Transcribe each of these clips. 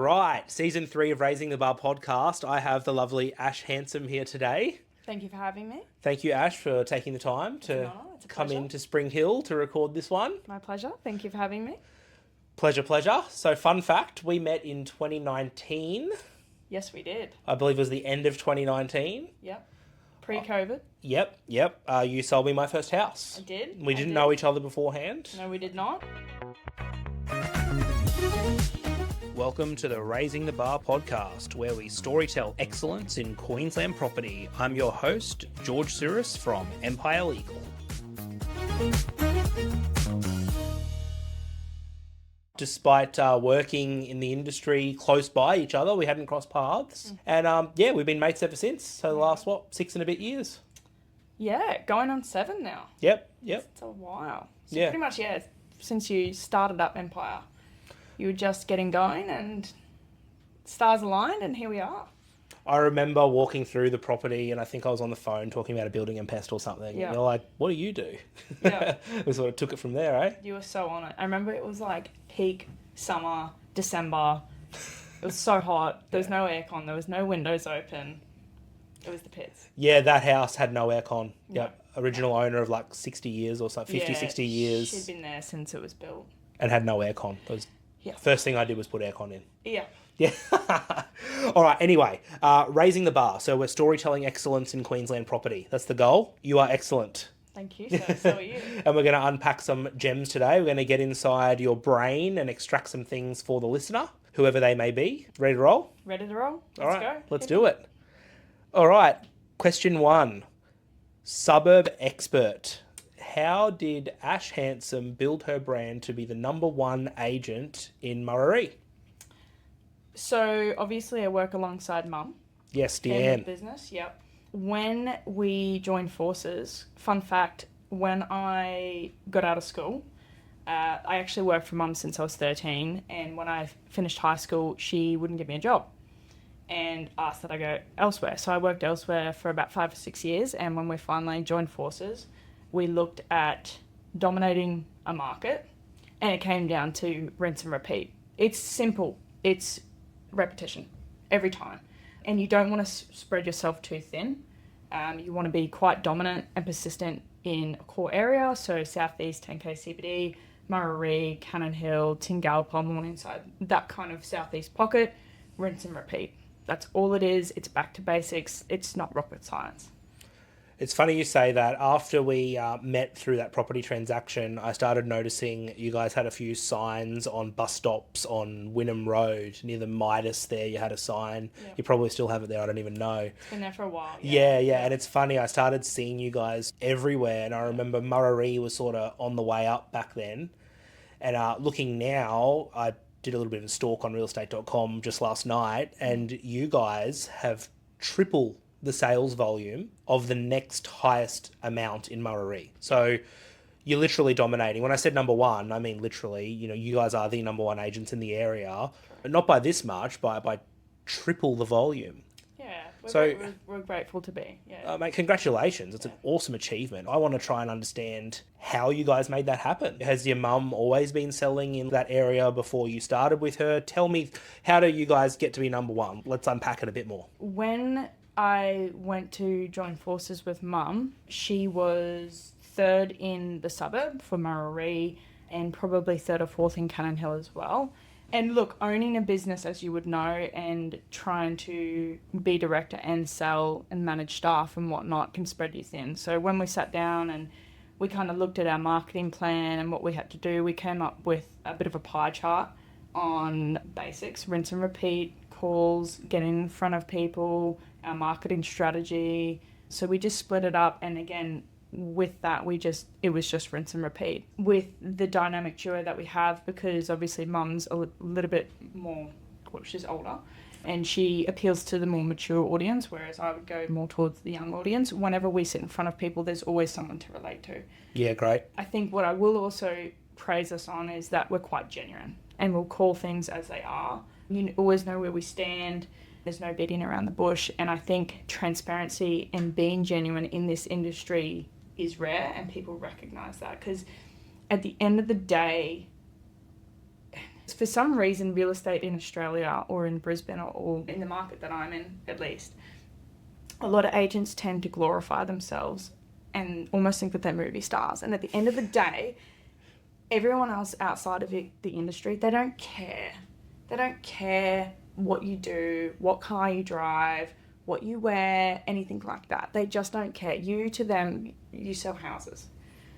right, season 3 of Raising the Bar podcast. I have the lovely Ash Hansom here today. Thank you for having me. Thank you, Ash, for taking the time to come into Spring Hill to record this one. My pleasure. Thank you for having me. Pleasure. So, fun fact, we met in 2019. Yes, we did. I believe it was the end of 2019. Yep. Pre-COVID. Yep. You sold me my first house. I did. We didn't know each other beforehand. No, we did not. Welcome to the Raising the Bar podcast, where we storytell excellence in Queensland property. I'm your host, George Sourris from Empire Legal. Despite working in the industry close by each other, we hadn't crossed paths. And we've been mates ever since. So the last, 6 and a bit years? Yeah, going on 7 now. Yep. It's a while. So yeah. Pretty much, since you started up Empire, you were just getting going and stars aligned and here we are. I remember walking through the property and I think I was on the phone talking about a building in Pest or something. Yeah. You're like, what do you do? Yeah. We sort of took it from there, eh? You were so on it. I remember it was like peak summer, December. It was so hot. There was no aircon. There was no windows open. It was the pits. Yeah, that house had no aircon. No. Yep. Original owner of like 60 years or so, 60 years. She'd been there since it was built. And had no aircon. That was first thing I did was put aircon in. Yeah. All right, anyway, Raising the Bar. So we're storytelling excellence in Queensland property. That's the goal. You are excellent. Thank you, sir. So are you. And we're going to unpack some gems today. We're going to get inside your brain and extract some things for the listener, whoever they may be. Ready to roll? Ready to roll? All right, go. Let's do it. All right, question 1. Suburb expert. How did Ash Hansom build her brand to be the #1 agent in Murarrie? So, obviously, I work alongside Mum. Yes, In Deanne. the business, yep. When we joined forces, fun fact, when I got out of school, I actually worked for Mum since I was 13, and when I finished high school, she wouldn't give me a job and asked that I go elsewhere. So I worked elsewhere for about 5 or 6 years, and when we finally joined forces, we looked at dominating a market, and it came down to rinse and repeat. It's simple. It's repetition every time. And you don't want to spread yourself too thin. You want to be quite dominant and persistent in a core area. So Southeast 10K CBD, Murarrie, Cannon Hill, Tingalpa, Morningside, that kind of Southeast pocket, rinse and repeat. That's all it is. It's back to basics. It's not rocket science. It's funny you say that. After we met through that property transaction, I started noticing you guys had a few signs on bus stops on Wynnum Road. Near the Midas there, you had a sign. Yep. You probably still have it there, I don't even know. It's been there for a while. Yeah. And it's funny, I started seeing you guys everywhere, and I remember Murarrie was sort of on the way up back then. And looking now, I did a little bit of a stalk on realestate.com just last night, and you guys have triple the sales volume of the next highest amount in Murarrie. So you're literally dominating. When I said #1, I mean literally, you guys are the #1 agents in the area, but not by this much, by triple the volume. Yeah, we're grateful to be. Yeah. Mate, congratulations. It's an awesome achievement. I want to try and understand how you guys made that happen. Has your mum always been selling in that area before you started with her? Tell me, how do you guys get to be #1? Let's unpack it a bit more. When I went to join forces with Mum, she was 3rd in the suburb for Murarrie and probably 3rd or 4th in Cannon Hill as well. And look, owning a business, as you would know, and trying to be director and sell and manage staff and whatnot can spread you thin. So when we sat down and we kind of looked at our marketing plan and what we had to do, we came up with a bit of a pie chart on basics, rinse and repeat, calls, getting in front of people, our marketing strategy. So we just split it up, and again, with that, it was just rinse and repeat. With the dynamic duo that we have, because obviously Mum's a little bit more, she's older, and she appeals to the more mature audience, whereas I would go more towards the young audience. Whenever we sit in front of people, there's always someone to relate to. Yeah, great. I think what I will also praise us on is that we're quite genuine, and we'll call things as they are. You always know where we stand. There's no beating around the bush. And I think transparency and being genuine in this industry is rare, and people recognise that. Because at the end of the day, For some reason, real estate in Australia or in Brisbane or in the market that I'm in, at least, a lot of agents tend to glorify themselves and almost think that they're movie stars. And at the end of the day, everyone else outside of the industry, they don't care. They don't care what you do, what car you drive, what you wear, anything like that. They just don't care. You, to them, you sell houses.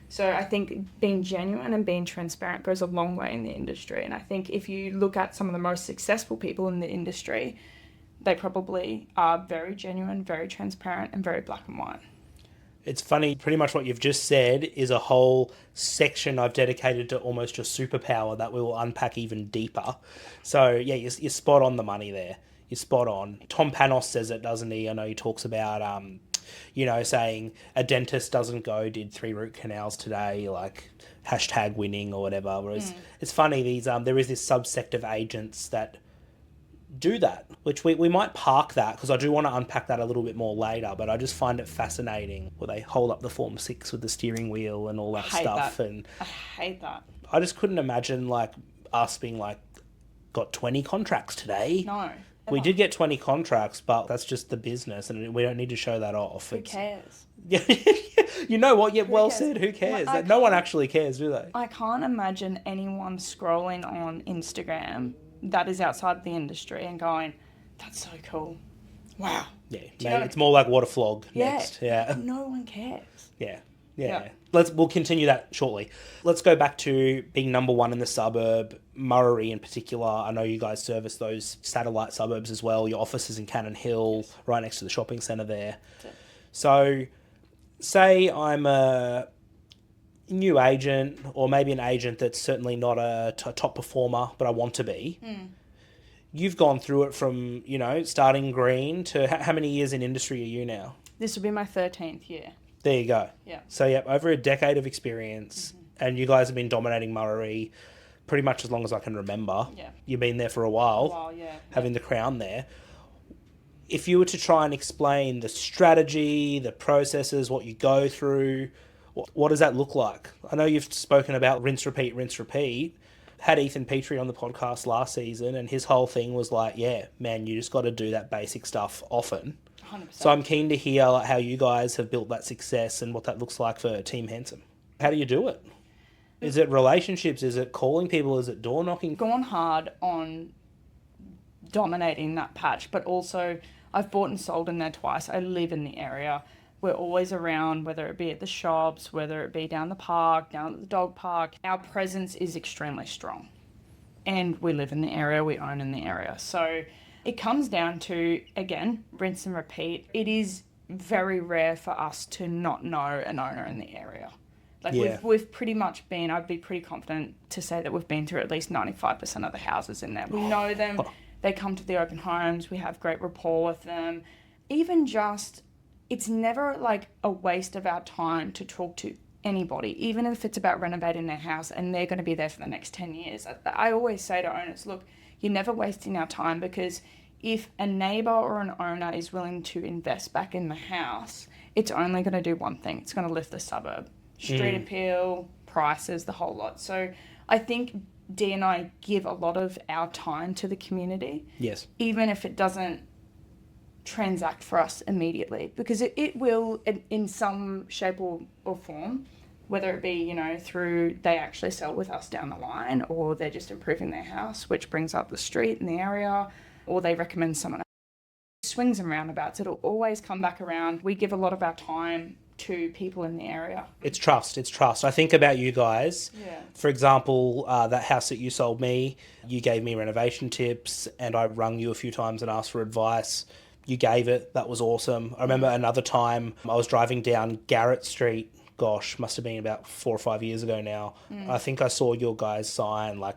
So I think being genuine and being transparent goes a long way in the industry. And I think if you look at some of the most successful people in the industry, they probably are very genuine, very transparent, and very black and white. It's funny, pretty much what you've just said is a whole section I've dedicated to almost your superpower that we will unpack even deeper. So, yeah, you're spot on the money there. You're spot on. Tom Panos says it, doesn't he? I know he talks about, saying a dentist did 3 root canals today, like #winning or whatever. Whereas it's funny, there is this subsect of agents that do that, which we might park that because I do want to unpack that a little bit more later, but I just find it fascinating where they hold up the Form 6 with the steering wheel and all that stuff. And I hate that. I just couldn't imagine like us being like, got 20 contracts today. No. We did get 20 contracts, but that's just the business and we don't need to show that off. Who cares? Yeah, you know what? Yeah, well cares? said. Who cares? Like, No one actually cares, do they? I can't imagine anyone scrolling on Instagram that is outside of the industry and going, that's so cool. Wow. Yeah, maybe it's more like water flog next. Yeah. No one cares. Yeah. We'll continue that shortly. Let's go back to being number one in the suburb, Murarrie in particular. I know you guys service those satellite suburbs as well. Your office is in Cannon Hill, right next to the shopping centre there. So, say I'm a new agent, or maybe an agent that's certainly not a top performer, but I want to be. You've gone through it from, starting green to how many years in industry are you now? This will be my 13th year. There you go. Yeah. So, over a decade of experience, and you guys have been dominating Murarrie pretty much as long as I can remember. Yeah. You've been there for a while. Having the crown there. If you were to try and explain the strategy, the processes, what you go through, what does that look like? I know you've spoken about rinse, repeat. Had Ethan Petrie on the podcast last season, and his whole thing was like, yeah, man, you just got to do that basic stuff often. 100%. So I'm keen to hear how you guys have built that success and what that looks like for Team Hansom. How do you do it? Is it relationships? Is it calling people? Is it door knocking? Gone hard on dominating that patch, but also I've bought and sold in there twice. I live in the area. We're always around, whether it be at the shops, whether it be down the park, down at the dog park. Our presence is extremely strong. And we live in the area, we own in the area. So it comes down to, again, rinse and repeat. It is very rare for us to not know an owner in the area. We've pretty much been, I'd be pretty confident to say that we've been through at least 95% of the houses in there. We know them, they come to the open homes, we have great rapport with them. Even just, it's never like a waste of our time to talk to anybody, even if it's about renovating their house and they're going to be there for the next 10 years. I always say to owners, look, you're never wasting our time, because if a neighbour or an owner is willing to invest back in the house, it's only going to do one thing. It's going to lift the suburb. Street appeal, prices, the whole lot. So I think Dee and I give a lot of our time to the community. Yes. Even if it doesn't transact for us immediately, because it will in some shape or form, whether it be, through they actually sell with us down the line, or they're just improving their house, which brings up the street in the area, or they recommend someone else. Swings and roundabouts, it'll always come back around. We give a lot of our time to people in the area. It's trust. I think about you guys. Yeah. For example, that house that you sold me, you gave me renovation tips, and I rung you a few times and asked for advice. You gave it. That was awesome. I remember another time I was driving down Garrett Street. Gosh, must have been about 4 or 5 years ago now. I think I saw your guys' sign like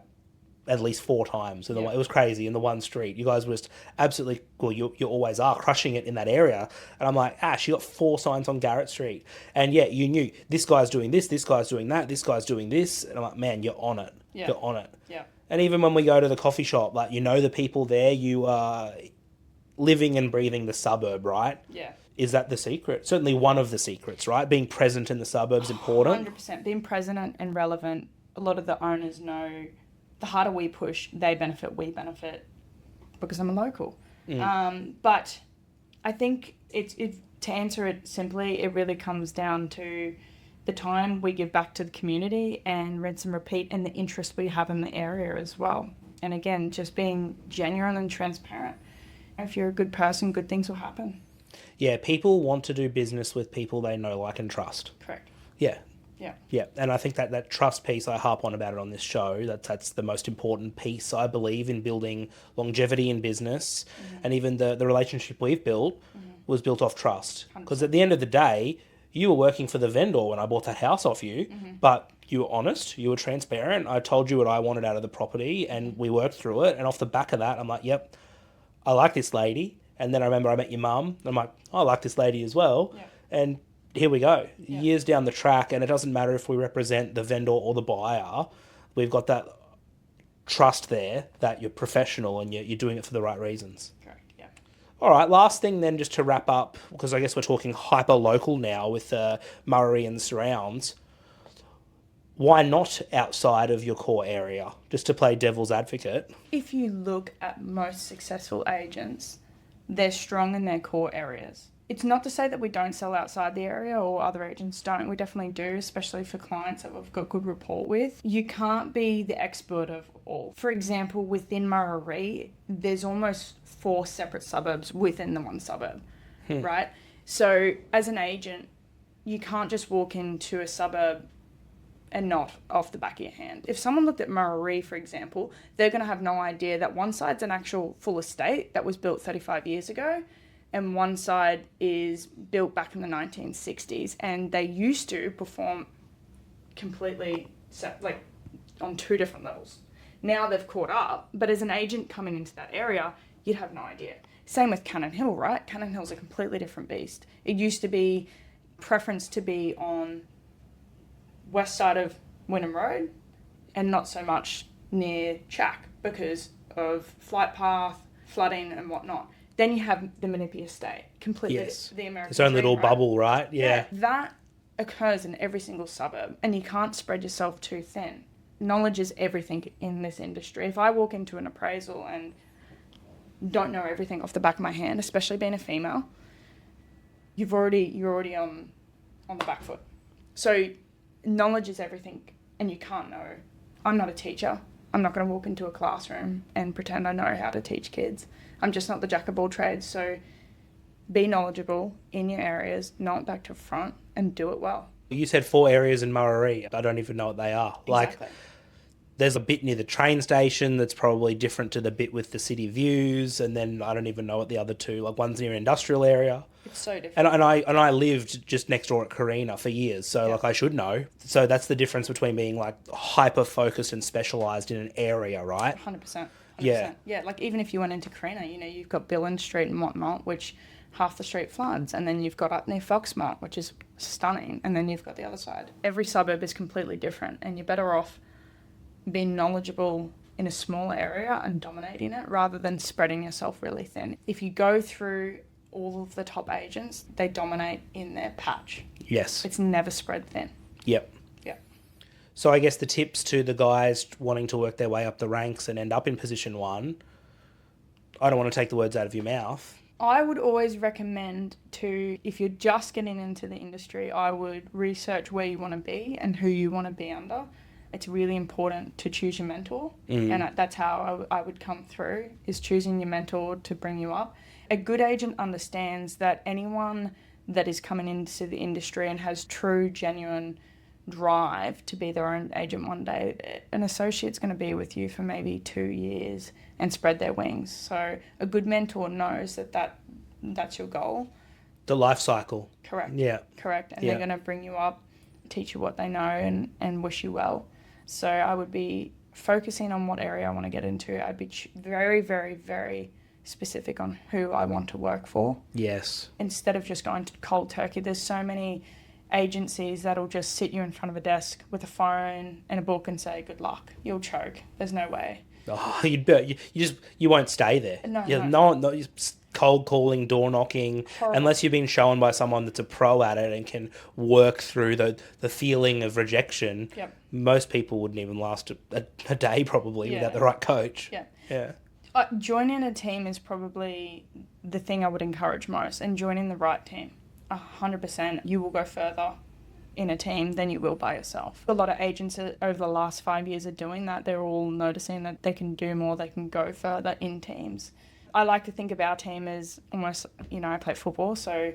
at least 4 times. It was crazy in the one street. You guys were just absolutely, well, you always are crushing it in that area. And I'm like, Ash, you got 4 signs on Garrett Street. And yeah, you knew this guy's doing this guy's doing that, this guy's doing this. And I'm like, man, you're on it. Yeah. You're on it. Yeah. And even when we go to the coffee shop, like, the people there, you are living and breathing the suburb, right? Yeah. Is that the secret? Certainly one of the secrets, right? Being present in the suburbs important. 100%. Being present and relevant. A lot of the owners know the harder we push, they benefit, we benefit, because I'm a local. But I think to answer it simply, it really comes down to the time we give back to the community and rinse and repeat, and the interest we have in the area as well. And again, just being genuine and transparent. If you're a good person, good things will happen. Yeah, people want to do business with people they know, like, and trust. Correct. Yeah. Yeah. Yeah, and I think that trust piece, I harp on about it on this show, that's the most important piece, I believe, in building longevity in business. And even the relationship we've built was built off trust. Because at the end of the day, you were working for the vendor when I bought that house off you, but you were honest, you were transparent. I told you what I wanted out of the property, and we worked through it. And off the back of that, I'm like, yep, I like this lady. And then I remember I met your mum, and I'm like, I like this lady as well. Yeah. And here we go, years down the track, and it doesn't matter if we represent the vendor or the buyer. We've got that trust there that you're professional and you're doing it for the right reasons. Correct, yeah. All right, last thing then, just to wrap up, because I guess we're talking hyper-local now with Murarrie and surrounds. Why not outside of your core area, just to play devil's advocate? If you look at most successful agents, they're strong in their core areas. It's not to say that we don't sell outside the area or other agents don't. We definitely do, especially for clients that we've got good rapport with. You can't be the expert of all. For example, within Murarrie, there's almost 4 separate suburbs within the one suburb, right? So as an agent, you can't just walk into a suburb and not off the back of your hand. If someone looked at Murarrie, for example, they're going to have no idea that one side's an actual full estate that was built 35 years ago, and one side is built back in the 1960s, and they used to perform completely like on 2 different levels. Now they've caught up, but as an agent coming into that area, you'd have no idea. Same with Cannon Hill, right? Cannon Hill's a completely different beast. It used to be preference to be on west side of Wynnum Road and not so much near Chack because of flight path, flooding and whatnot. Then you have the Menippi Estate, completely the American its own little right? bubble, right? Yeah. That occurs in every single suburb, and you can't spread yourself too thin. Knowledge is everything in this industry. If I walk into an appraisal and don't know everything off the back of my hand, especially being a female, you're already on the back foot. So knowledge is everything, and you can't know. I'm not a teacher. I'm not going to walk into a classroom and pretend I know how to teach kids. I'm just not the jack of all trades. So be knowledgeable in your areas, know it back to front, and do it well. You said 4 areas in Murarrie. I don't even know what they are. Exactly. Like, there's a bit near the train station that's probably different to the bit with the city views, and then I don't even know what the other 2, like one's near industrial area. It's so different. And I lived just next door at Carina for years, so like I should know. So that's the difference between being like hyper focused and specialised in an area, right? 100%. Yeah. Yeah, like even if you went into Carina, you've got Billen Street and whatnot, which half the street floods, and then you've got up near Foxmont, which is stunning, and then you've got the other side. Every suburb is completely different, and you're better off being knowledgeable in a small area and dominating it rather than spreading yourself really thin. If you go through all of the top agents, they dominate in their patch. Yes. It's never spread thin. Yep. Yeah. So I guess the tips to the guys wanting to work their way up the ranks and end up in position 1, I don't want to take the words out of your mouth. I would always recommend if you're just getting into the industry, I would research where you want to be and who you want to be under. It's really important to choose your mentor, and that's how I would come through, is choosing your mentor to bring you up. A good agent understands that anyone that is coming into the industry and has true, genuine drive to be their own agent one day, an associate's going to be with you for maybe 2 years and spread their wings. So a good mentor knows that's your goal. The life cycle. Correct. Yeah. Correct. And they're going to bring you up, teach you what they know, and wish you well. So I would be focusing on what area I want to get into. I'd be very, very, very specific on who I want to work for. Yes. Instead of just going to cold turkey. There's so many agencies that'll just sit you in front of a desk with a phone and a book and say, good luck. You'll choke. There's no way. Oh, you won't stay there. No. Just cold calling, door knocking, Horrible. unless you've been shown by someone that's a pro at it and can work through the feeling of rejection. Yep. Most people wouldn't even last a day probably without the right coach. Yeah. Yeah. Joining a team is probably the thing I would encourage most, and joining the right team. 100%. You will go further in a team than you will by yourself. A lot of agents over the last 5 years are doing that. They're all noticing that they can do more, they can go further in teams. I like to think of our team as almost, I play football, so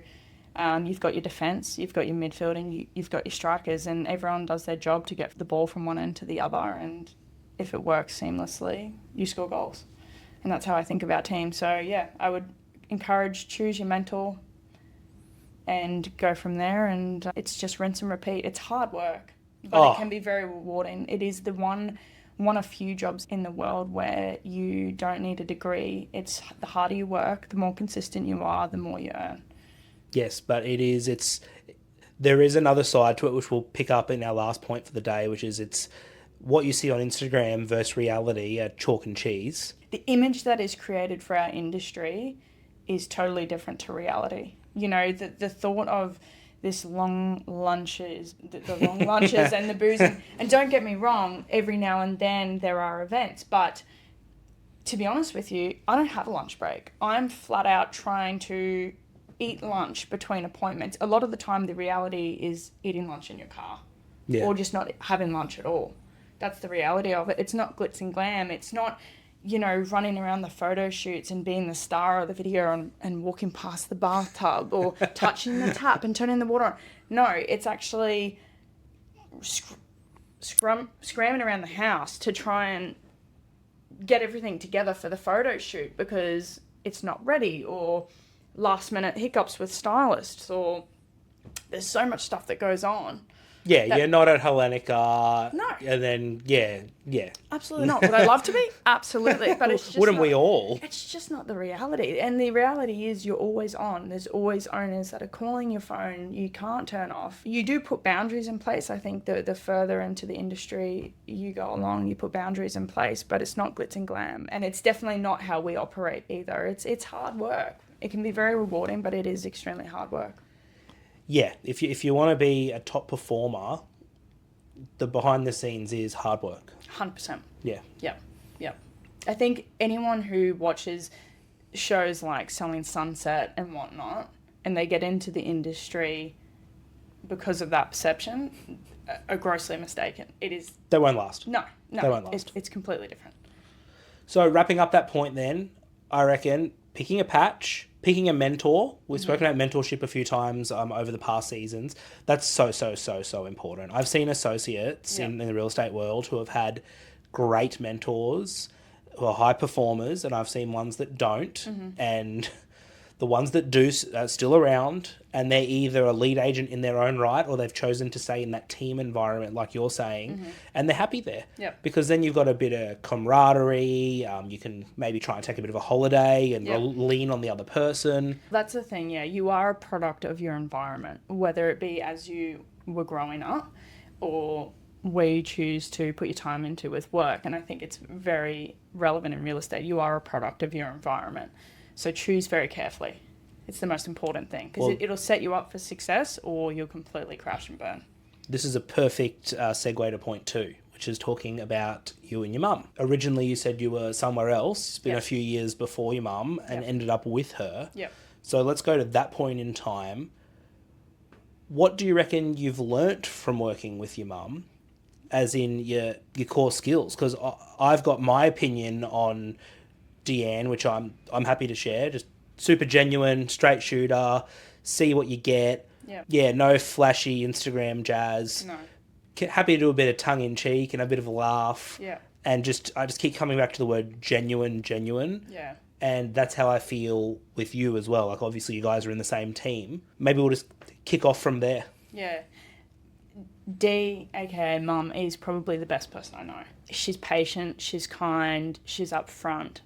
you've got your defence, you've got your midfield, and you've got your strikers, and everyone does their job to get the ball from one end to the other, and if it works seamlessly, you score goals. And that's how I think of our team. So, yeah, I would encourage choose your mentor and go from there, and it's just rinse and repeat. It's hard work, but it can be very rewarding. It is the one of few jobs in the world where you don't need a degree. It's the harder you work, the more consistent you are, the more you earn. Yes, but there is another side to it, which we'll pick up in our last point for the day, which is it's what you see on Instagram versus reality are chalk and cheese. The image that is created for our industry is totally different to reality. The thought of this long lunches, the long lunches and the booze. And don't get me wrong, every now and then there are events. But to be honest with you, I don't have a lunch break. I'm flat out trying to eat lunch between appointments. A lot of the time the reality is eating lunch in your car. Yeah. Or just not having lunch at all. That's the reality of it. It's not glitz and glam. It's not, running around the photo shoots and being the star of the video and walking past the bathtub or touching the tap and turning the water on. No, it's actually scramming around the house to try and get everything together for the photo shoot because it's not ready, or last minute hiccups with stylists, or there's so much stuff that goes on. Yeah, you're not at Hellenica. No. And then, yeah. Absolutely not. Would I love to be? Absolutely. But it's just Wouldn't we all? It's just not the reality. And the reality is you're always on. There's always owners that are calling your phone. You can't turn off. You do put boundaries in place. I think the further into the industry you go along, you put boundaries in place. But it's not glitz and glam. And it's definitely not how we operate either. It's hard work. It can be very rewarding, but it is extremely hard work. Yeah, if you want to be a top performer, the behind the scenes is hard work. 100%. Yeah. Yeah. I think anyone who watches shows like Selling Sunset and whatnot, and they get into the industry because of that perception, are grossly mistaken. It is... They won't last. No. They won't last. It's completely different. So wrapping up that point then, I reckon picking a patch, picking a mentor. We've spoken about mentorship a few times over the past seasons. That's so important. I've seen associates in the real estate world who have had great mentors who are high performers, and I've seen ones that don't. And the ones that do are still around, and they're either a lead agent in their own right or they've chosen to stay in that team environment like you're saying, and they're happy there. Yep. Because then you've got a bit of camaraderie, you can maybe try and take a bit of a holiday and lean on the other person. That's the thing, yeah. You are a product of your environment, whether it be as you were growing up or where you choose to put your time into with work. And I think it's very relevant in real estate. You are a product of your environment. So choose very carefully. It's the most important thing because it'll set you up for success or you'll completely crash and burn. This is a perfect segue to point 2, which is talking about you and your mum. Originally, you said you were somewhere else. It's been a few years before your mum and ended up with her. Yep. So let's go to that point in time. What do you reckon you've learnt from working with your mum, as in your core skills? Because I've got my opinion on Deanne, which I'm happy to share. Just super genuine, straight shooter, see what you get. Yep. Yeah, no flashy Instagram jazz. No. Happy to do a bit of tongue in cheek and a bit of a laugh. Yeah. And I just keep coming back to the word genuine. Yeah. And that's how I feel with you as well. Like, obviously you guys are in the same team. Maybe we'll just kick off from there. Yeah. Dee, aka Mum, is probably the best person I know. She's patient, she's kind, she's upfront.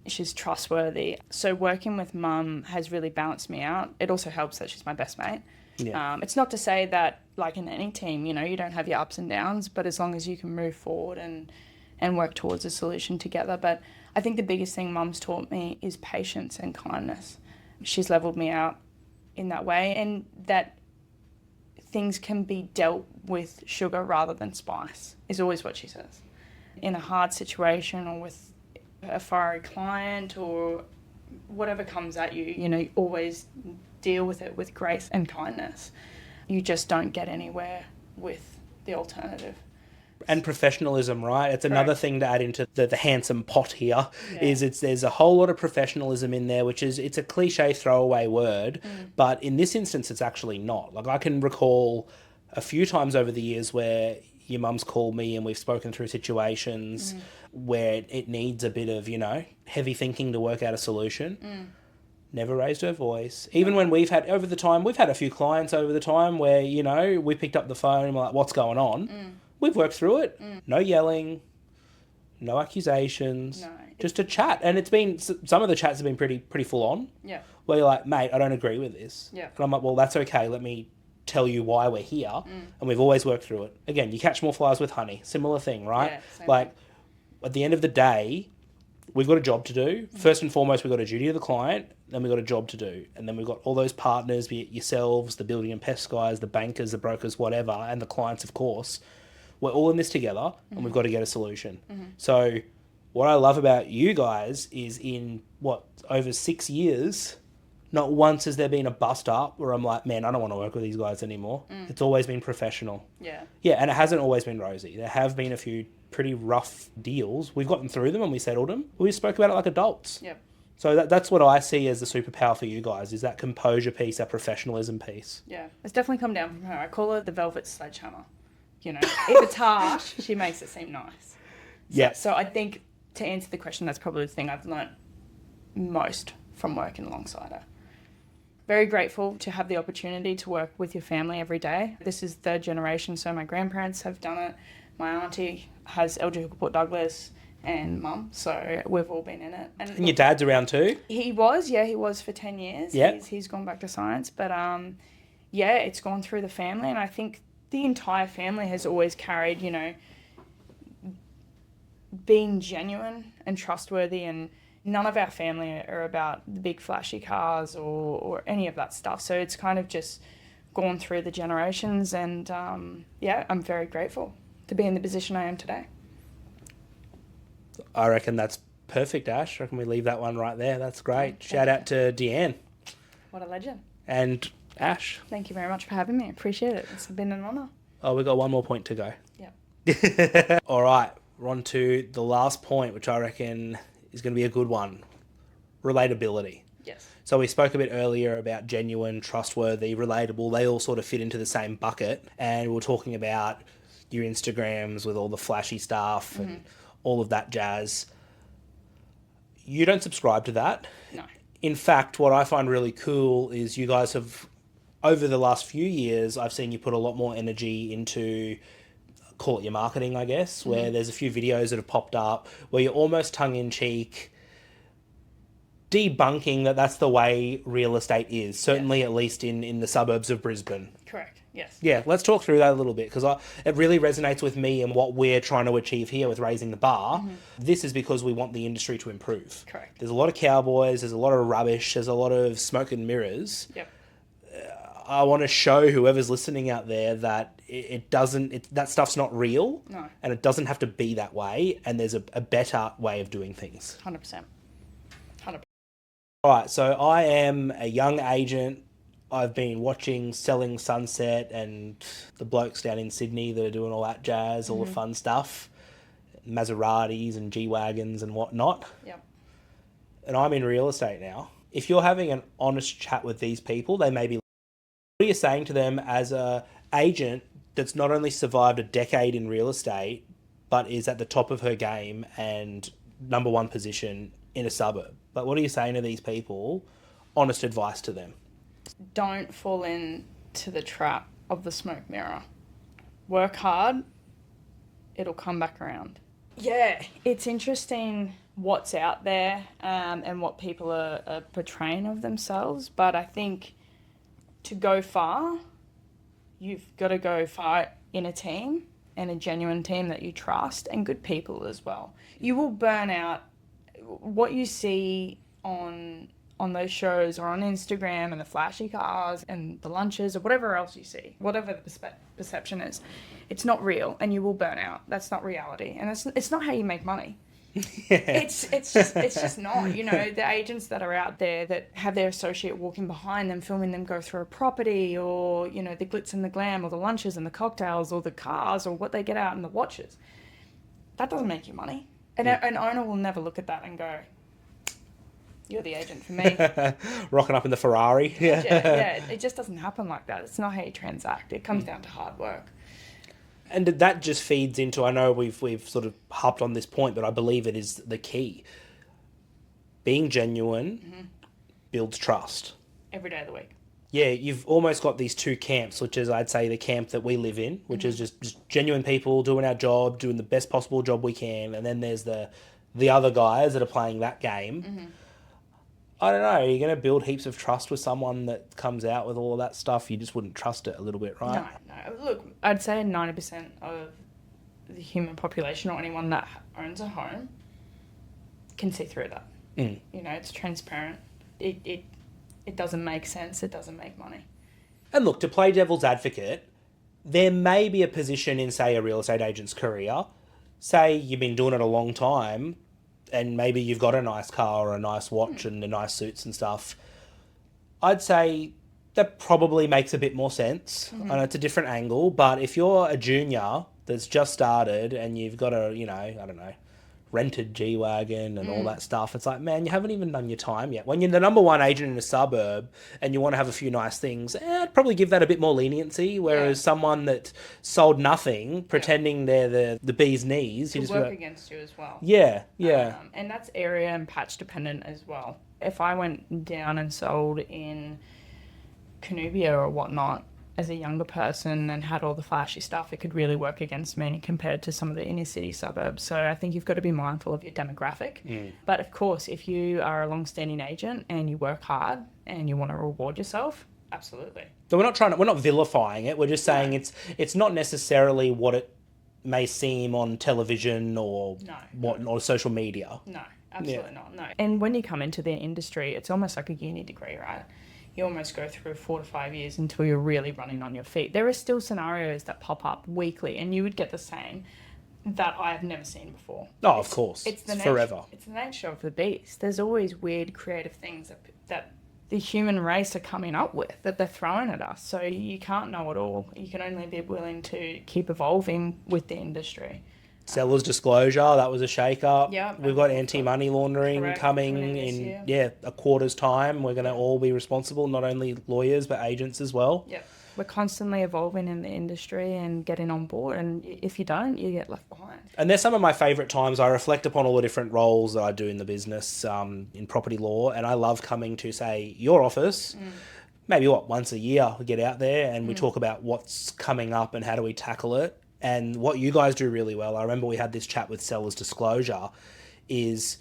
She's trustworthy. So working with Mum has really balanced me out. It also helps that she's my best mate. Yeah. It's not to say that, like in any team, you don't have your ups and downs, but as long as you can move forward and and work towards a solution together. But I think the biggest thing Mum's taught me is patience and kindness. She's leveled me out in that way, and that things can be dealt with sugar rather than spice is always what she says. In a hard situation or with a fiery client or whatever comes at you, you always deal with it with grace and kindness. You just don't get anywhere with the alternative. And professionalism, right? It's another thing to add into the Hansom pot here, is there's a whole lot of professionalism in there, which is, it's a cliche throwaway word, but in this instance, it's actually not. Like, I can recall a few times over the years where your mum's called me and we've spoken through situations where it needs a bit of, heavy thinking to work out a solution. Never raised her voice. Even when we've had a few clients over the time where, we picked up the phone and we're like, what's going on? We've worked through it. No yelling, no accusations, just a chat. And it's been, some of the chats have been pretty full on. Yeah. Where you're like, mate, I don't agree with this. Yeah. And I'm like, well, that's okay. Let me tell you why we're here. And we've always worked through it. Again, you catch more flies with honey. Similar thing, right? Yeah, like, at the end of the day, we've got a job to do. First and foremost, we've got a duty to the client, then we've got a job to do. And then we've got all those partners, be it yourselves, the building and pest guys, the bankers, the brokers, whatever, and the clients, of course. We're all in this together, and we've got to get a solution. So what I love about you guys is in, over 6 years, not once has there been a bust up where I'm like, man, I don't want to work with these guys anymore. It's always been professional. Yeah. Yeah, and it hasn't always been rosy. There have been a few pretty rough deals. We've gotten through them and we settled them. We spoke about it like adults. Yep. So that's what I see as the superpower for you guys, is that composure piece, that professionalism piece. Yeah, it's definitely come down from her. I call her the velvet sledgehammer. If it's harsh, she makes it seem nice. So I think, to answer the question, that's probably the thing I've learnt most from working alongside her. Very grateful to have the opportunity to work with your family every day. This is third generation, so my grandparents have done it. My auntie has LG Port Douglas and mum, so we've all been in it. And your dad's around too? He was for 10 years. Yeah. He's gone back to science, but it's gone through the family, and I think the entire family has always carried, being genuine and trustworthy, and none of our family are about the big flashy cars or any of that stuff. So it's kind of just gone through the generations, and I'm very grateful to be in the position I am today. I reckon that's perfect, Ash. I reckon we leave that one right there. That's great. Shout out to Deanne. What a legend. And Ash. Thank you very much for having me. I appreciate it. It's been an honour. Oh, we've got one more point to go. Yeah. All right. We're on to the last point, which I reckon is going to be a good one. Relatability. Yes. So we spoke a bit earlier about genuine, trustworthy, relatable. They all sort of fit into the same bucket. And we're talking about your Instagrams with all the flashy stuff and all of that jazz. You don't subscribe to that. No. In fact, what I find really cool is you guys have, over the last few years, I've seen you put a lot more energy into, call it your marketing, I guess, where there's a few videos that have popped up where you're almost tongue-in-cheek debunking that that's the way real estate is, certainly at least in the suburbs of Brisbane. Correct, yes. Yeah, let's talk through that a little bit, because it really resonates with me and what we're trying to achieve here with raising the bar. This is because we want the industry to improve. Correct. There's a lot of cowboys, there's a lot of rubbish, there's a lot of smoke and mirrors. Yep. I want to show whoever's listening out there that that stuff's not real. No. And it doesn't have to be that way, and there's a better way of doing things. 100%. 100%. All right, so I am a young agent. I've been watching Selling Sunset and the blokes down in Sydney that are doing all that jazz, all the fun stuff, Maseratis and G-Wagons and whatnot. Yep. And I'm in real estate now. If you're having an honest chat with these people, they may be... What are you saying to them as a agent that's not only survived a decade in real estate, but is at the top of her game and number one position in a suburb? But what are you saying to these people? Honest advice to them. Don't fall into the trap of the smoke mirror. Work hard, it'll come back around. Yeah, it's interesting what's out there and what people are portraying of themselves, but I think to go far, you've got to go far in a team and a genuine team that you trust and good people as well. You will burn out. What you see on those shows or on Instagram and the flashy cars and the lunches or whatever else you see, whatever the perception is, it's not real and you will burn out. That's not reality. And it's not how you make money. It's just not. You know, the agents that are out there that have their associate walking behind them, filming them go through a property, or, you know, the glitz and the glam, or the lunches and the cocktails, or the cars, or what they get out and the watches. That doesn't make you money. And an owner will never look at that and go, "You're the agent for me." Rocking up in the Ferrari. Yeah, it just doesn't happen like that. It's not how you transact. It comes down to hard work. And that just feeds into, I know we've sort of harped on this point, but I believe it is the key. Being genuine builds trust. Every day of the week. Yeah, you've almost got these two camps, which is, I'd say, the camp that we live in, which is just genuine people doing our job, doing the best possible job we can. And then there's the other guys that are playing that game. I don't know, you're going to build heaps of trust with someone that comes out with all of that stuff. You just wouldn't trust it a little bit, right? No. Look, I'd say 90% of the human population, or anyone that owns a home, can see through that. You know, it's transparent. It doesn't make sense. It doesn't make money. And look, to play devil's advocate, there may be a position in, say, a real estate agent's career. Say you've been doing it a long time, and maybe you've got a nice car or a nice watch and the nice suits and stuff. I'd say that probably makes a bit more sense. And it's a different angle. But if you're a junior that's just started and you've got a, you know, I don't know, rented G-Wagon and all that stuff, it's like, man, you haven't even done your time yet. When you're the number one agent in a suburb and you want to have a few nice things, I'd probably give that a bit more leniency. Whereas someone that sold nothing, pretending they're the bee's knees, to work against you as well. Yeah. And that's area and patch dependent as well. If I went down and sold in Canoobia or whatnot as a younger person and had all the flashy stuff, it could really work against me compared to some of the inner city suburbs. So I think you've got to be mindful of your demographic. But of course, if you are a long-standing agent and you work hard and you want to reward yourself, absolutely. So we're not vilifying it. We're just saying it's not necessarily what it may seem on television or or social media. No, absolutely not. No. And when you come into the industry, it's almost like a uni degree, right? You almost go through 4 to 5 years until you're really running on your feet. There are still scenarios that pop up weekly, and you would get the same that I have never seen before. Oh, of course. It's forever. It's the nature of the beast. There's always weird, creative things that the human race are coming up with, that they're throwing at us. So you can't know it all. You can only be willing to keep evolving with the industry. Seller's disclosure, that was a shake-up. Yeah. We've got anti-money laundering coming in a quarter's time. We're going to all be responsible, not only lawyers, but agents as well. Yeah. We're constantly evolving in the industry and getting on board. And if you don't, you get left behind. And they're some of my favourite times. I reflect upon all the different roles that I do in the business in property law. And I love coming to, say, your office. Maybe, once a year we get out there and we talk about what's coming up and how do we tackle it. And what you guys do really well, I remember we had this chat with seller's disclosure, is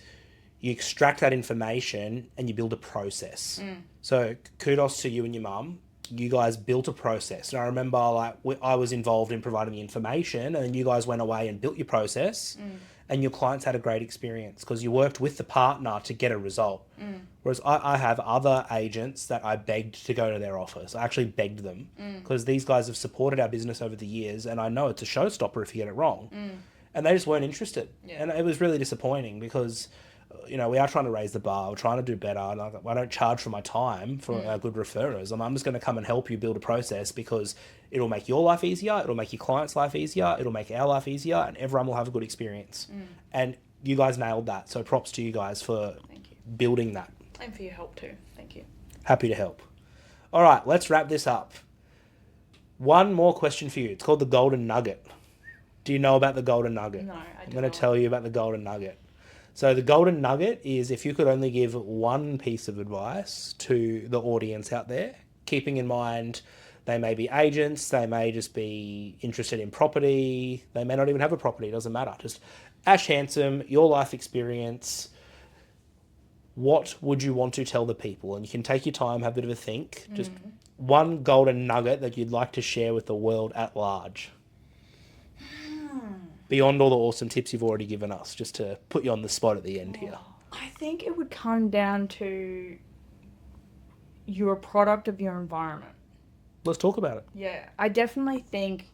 you extract that information and you build a process. So kudos to you and your mum. You guys built a process. And I remember I was involved in providing the information, and you guys went away and built your process and your clients had a great experience because you worked with the partner to get a result. Whereas I have other agents that I begged to go to their office. I actually begged them because these guys have supported our business over the years, and I know it's a showstopper if you get it wrong. And they just weren't interested. And it was really disappointing because, you know, we are trying to raise the bar. We're trying to do better. And I don't charge for my time for our good referrers. I'm just going to come and help you build a process because it'll make your life easier. It'll make your client's life easier. It'll make our life easier, and everyone will have a good experience. And you guys nailed that. So props to you guys for building that. And for your help too. Thank you. Happy to help. All right, let's wrap this up. One more question for you. It's called the Golden Nugget. Do you know about the Golden Nugget? No, I don't. I'm going to tell you about the Golden Nugget. So the Golden Nugget is if you could only give one piece of advice to the audience out there, keeping in mind they may be agents, they may just be interested in property, they may not even have a property, it doesn't matter. Just Ash Hansom, your life experience, what would you want to tell the people? And you can take your time, have a bit of a think. Just one golden nugget that you'd like to share with the world at large. beyond all the awesome tips you've already given us, just to put you on the spot at the end here? I think it would come down to you're a product of your environment. Let's talk about it. Yeah, I definitely think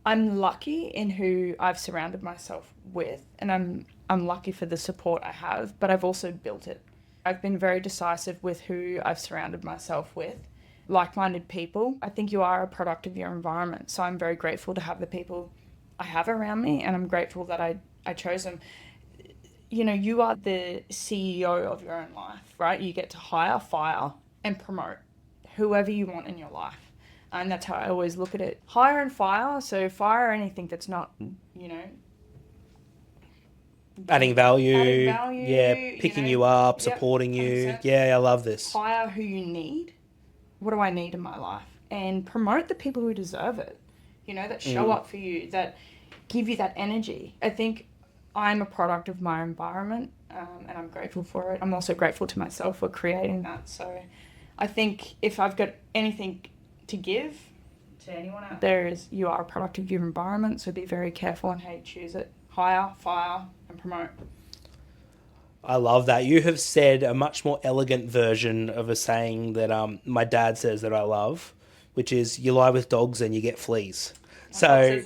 I'm lucky in who I've surrounded myself with, and I'm lucky for the support I have, but I've also built it. I've been very decisive with who I've surrounded myself with. Like-minded people. I think you are a product of your environment, so I'm very grateful to have the people I have around me, and I'm grateful that I chose them. You know, you are the CEO of your own life, right? You get to hire, fire, and promote whoever you want in your life. And that's how I always look at it. Hire and fire. So fire anything that's not, you know... Adding value. Yeah, picking you up, yep, supporting you. 100%. Yeah, I love this. Hire who you need. What do I need in my life? And promote the people who deserve it. You know, that show up for you, that give you that energy. I think I'm a product of my environment, and I'm grateful for it. I'm also grateful to myself for creating that. So I think if I've got anything to give to anyone out there is you are a product of your environment, so be very careful on how you choose it. Hire, fire, and promote. I love that. You have said a much more elegant version of a saying that my dad says that I love, which is you lie with dogs and you get fleas. So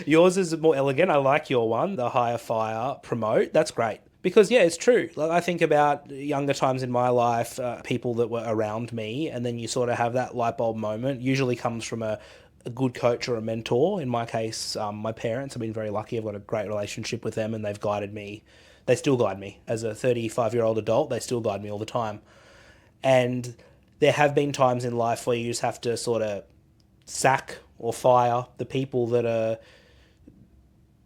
yours is more elegant. I like your one, the hire, fire, promote. That's great. Because, yeah, it's true. Like, I think about younger times in my life, people that were around me, and then you sort of have that light bulb moment. Usually comes from a good coach or a mentor. In my case, my parents. I've been very lucky. I've got a great relationship with them, and they've guided me. They still guide me. As a 35-year-old adult, they still guide me all the time. And there have been times in life where you just have to sort of sack or fire the people that are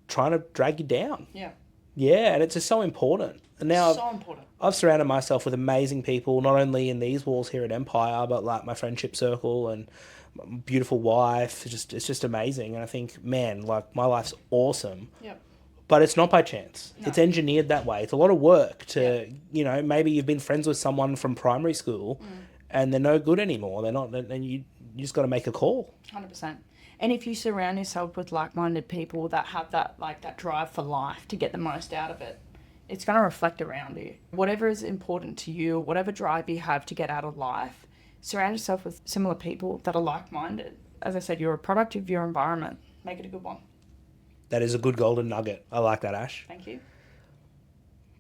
trying to drag you down. Yeah. Yeah, and it's just so important. And now So important. I've surrounded myself with amazing people, not only in these walls here at Empire, but like my friendship circle and my beautiful wife. It's just amazing. And I think, man, like my life's awesome. Yep. But it's not by chance. No. It's engineered that way. It's a lot of work to, you know, maybe you've been friends with someone from primary school and they're no good anymore. They're not, and you just got to make a call. 100%. And if you surround yourself with like-minded people that have that drive for life to get the most out of it, it's going to reflect around you. Whatever is important to you, whatever drive you have to get out of life, surround yourself with similar people that are like-minded. As I said, you're a product of your environment. Make it a good one. That is a good golden nugget. I like that, Ash. Thank you.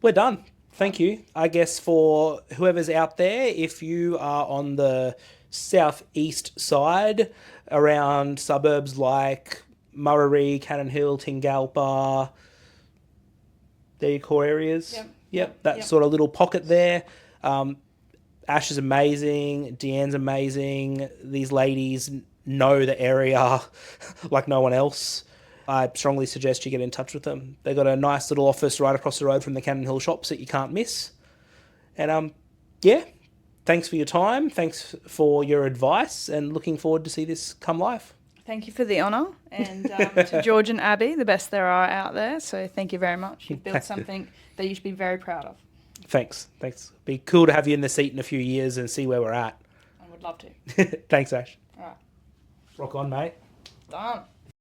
We're done. Thank you. I guess for whoever's out there, if you are on the southeast side, around suburbs like Murarrie, Cannon Hill, Tingalpa, they're your core areas. Yep. That sort of little pocket there. Ash is amazing. Deanne's amazing. These ladies know the area like no one else. I strongly suggest you get in touch with them. They've got a nice little office right across the road from the Cannon Hill shops that you can't miss. And yeah, thanks for your time. Thanks for your advice, and looking forward to see this come live. Thank you for the honour. And to George and Abby, the best there are out there. So thank you very much. You've built something that you should be very proud of. Thanks. Be cool to have you in the seat in a few years and see where we're at. I would love to. Thanks, Ash. All right. Rock on, mate. Done.